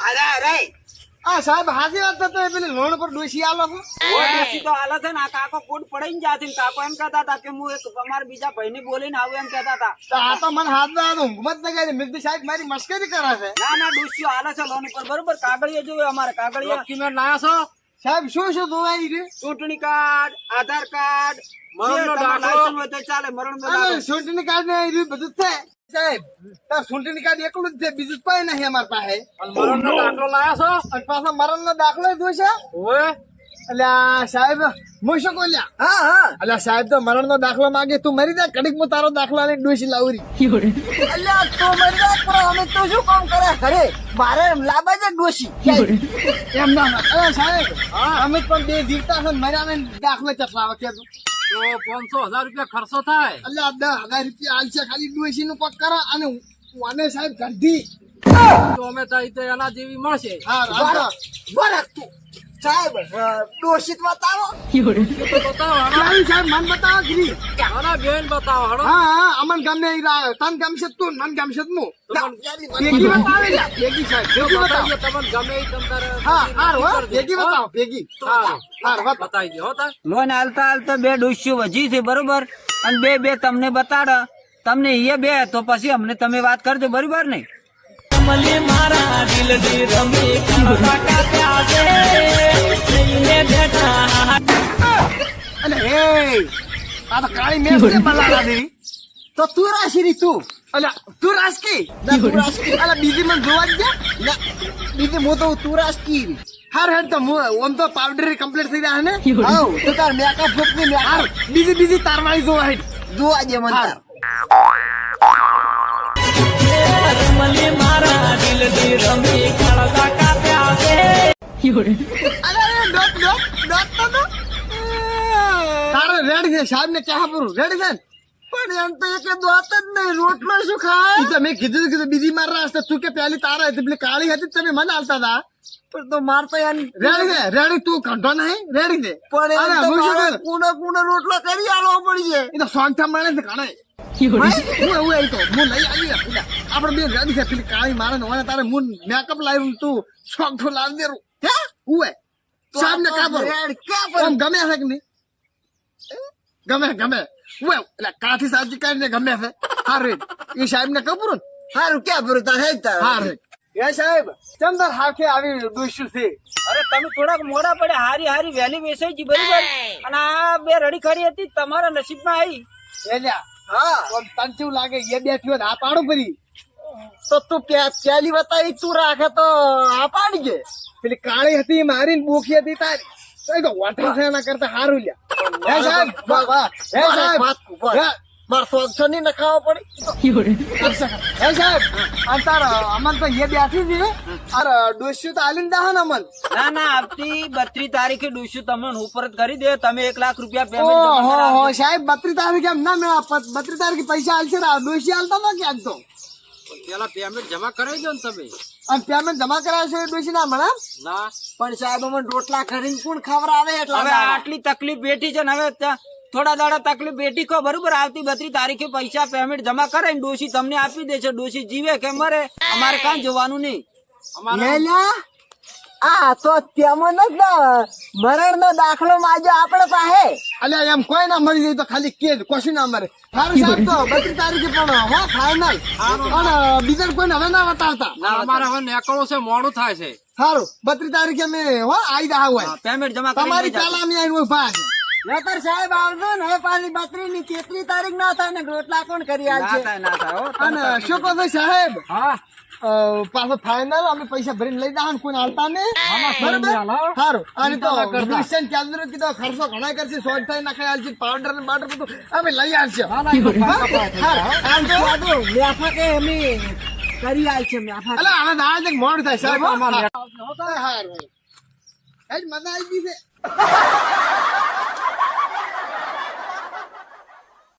અરે અરે સાહેબ હાજી વાત તો પેલી લોન પર ડોસી આલો છો ડોશી તો હાલે છે ને આ કાકો કોટ પડાઈને જાતી ને કાકો એમ કહેતા હતા કે હું એક અમારા બીજા ભાઈને બોલીને આવું એમ કહેતા હતા. તો આ તો મને હાથ ના ઊંઘમત ન કરી મિલતી સાહેબ મારી મસ્કરી કરે છે. ના ડોશીઓ હાલે છે લોન ઉપર બરોબર કાગળિયા જોવે અમારે કાગળિયા ડોક્યુમેન્ટ લાયા છો સાહેબ શું જોવાઈ રહ્યું ચૂંટણી કાર્ડ આધાર કાર્ડ મરણનો દાખલો હોય તો ચાલે મરણનો દાખલો ચૂંટણી કાર્ડ ને એ બધું છે સાહેબ તાર ચૂંટણી કાર્ડ એકલું જ છે બીજું કઈ નહીં અમારી પાસે. મરણનો દાખલો લાયા છો અને પાછા મરણ નો દાખલો જોઈશે ઓય એટલે સાહેબ હું શું બોલ્યા હા એટલે સાહેબ તો મરણ નો દાખલો માંગે તું મરી જા કડીક હું તારો દાખલો લઈને ડોસી લાવરી અલ્યા તો મરી જા પણ અમે તો શું કામ કરે ઘરે મારે લાવવા છે ડોશી એમ ના અરે સાહેબ અમે પણ બે જીવતા છે મર્યા ને દાખલો ચપલાવા કે તું તો 500,000 રૂપિયા ખર્ચો થાય એટલે 10,000 રૂપિયા આલશે ખાલી ડોસી નું પગ કરો અને વાને સાહેબ ગંધી તો અમે તો એના જેવી મળશે. હા તું સાહેબ ડોશી બતાવો સાહેબ મન બતાવો ગીરી બેન બતાવો હડો હા અમન ગમે તન ગમશે તું મન ગમશે તું ભેગી બતાવે ભેગી સાહેબ ભેગી બતાવો તમને ગમે એ તમ તારે હા હો ભેગી બતાવો ભેગી બતાવી દો લોન હાલતા બે ડોશીઓ વજી છે બરોબર અને બે તમને બતાડે તમને એ બે તો પછી અમને તમે વાત કરજો બરોબર ને મારા દિલ દી રમી અને હે આ તો કાળી મેસ છે બલાડા દેવી તો તું રાશી તું અલ્યા તું રાસકી ના તું રાસકી અલ્યા બીજી મને જોવા જ દે ના બીજી મો તો તું રાસકી હાર હેડ તો ઓમ તો પાવડર કમ્પ્લીટ થઈ ગયા ને હાઉ તો તાર મેકઅપ ફૂટ ની હાર બીજી તાર વાળી જોવા હેડ જોવા દે મને તાર મારા દિલ દી રમી ખળદા કાપ્યા છે અરે ડોટ તારે રેડી છે સાહેબ ને ક્યાં પૂરું રેડી છે પણ એમ તો એક દોત જ નહીં રોટલો શું ખાય તો મેં કીધું બીજી માર રાસ્તે તું કે પેલી તારા હતી પેલી કાળી હતી તમે મને હાલતા હતા પણ તો માર તો રેડી તું કંઠો નહીં રેડી દે પણ કુણો રોટલો કરી આલવો પડશે એ તો સોંગઠા મળે છે ઘણા આપડે બે રેડી છે પેલી કાળી મારે ને તારે હું મેકઅપ લાવ્યું તું સોંગઠો લાવી દે હે હું સાહેબ ને કાપડ ગમે છે કે નહીં ગમે એટલે કાઠી સાચી કરીને ગમે છે હારે એ સાહેબ ને કપૂર હારું ક્યાં પૂરું તાર હે હારે એ સાહેબ ચંદર હાથે આવી દોસ્યું છે અરે તમે થોડાક મોડા પડે હારી વહેલી વેસાઈ જી બરોબર અને આ બે રડી ખરી હતી તમારા નસીબમાં આવી એલ્યા હા તને કેવું લાગે એ બેઠ્યો આ પાડો પરી તો તું પેલી બતાવી તું રાખે તો આ પાડી છે પેલી કાળી હતી મારી ને બોખી હતી તારી તો વાટા છે એના કરતા હારું લ્યા હે સાહેબ હે સાહેબ માર સોગસો ની નખાવો પડી હે સાહેબ અંતાર અમન તો એ બેઠી છે અરે ડોસ્યું તો આલીને દાહન અમન ના આવતી 32 તારીખે ડોસ્યું તમને ઉપર જ કરી દે તમે 1 લાખ રૂપિયા પેમેન્ટ ઓહો સાહેબ 32 તારીખે એમ ના મેળા 32 તારીખે પૈસા આલશે ને ડોસી આલતા ન ક્યાંક તો પેલા પેમેન્ટ જમા કરાવી દો ને તમે અને પેમેન્ટ જમા કરાવશો એ ડોસી ના મળે ના પણ સાહેબ અમને રોટલા ખરીને કોણ ખવડાવે એટલા હવે આટલી તકલીફ બેઠી છે ને હવે થોડા દાડા તકલીફ બેઠી કો બરોબર આવતી 32 તારીખે પૈસા પેમેન્ટ જમા કરે ને ડોસી તમને આપી દે છે ડોસી જીવે કે મરે અમારે કાં જોવાનું નહીં આ તો તેમાં જ મરણ નો દાખલો માજો આપડે પાસે અલ્યા એમ કોઈ ના મરી જાય તો ખાલી કે કશું ના મરે સારું સાહેબ તો 32 તારીખે પણ હો ફાઈનલ અને બીજા કોઈને હવે ના બતાવતા અમારે હવે નેકળો છે મોડું થાય છે સારું 32 તારીખે અમે હો આઈ દા હોય પેમેન્ટ જમા તમારી પેલા અમે આવીને ઉભા છે નતર સાહેબ આવજો ને હવે પાછી 32 ની 33 તારીખ ના થાય ને રોટલા કોણ કરી આલશે ના થાય અને શું કહો છો સાહેબ હા પાછો ફાઈનલ અમે પૈસા ભરીને લઈ દા કોઈ હાલતા ને સારું અને તો ક્રિશ્ચન કેન્દ્ર કીધો ખર્ચો ઘણા કરશે શોર્ટ થાય નાખે આલશે પાવડર ને બાટર બધું અમે લઈ આવશે કરી આલશે મેફા અલા હવે દાજ મોડ થાય સાહેબ અમાર મજા આવી ગઈ છે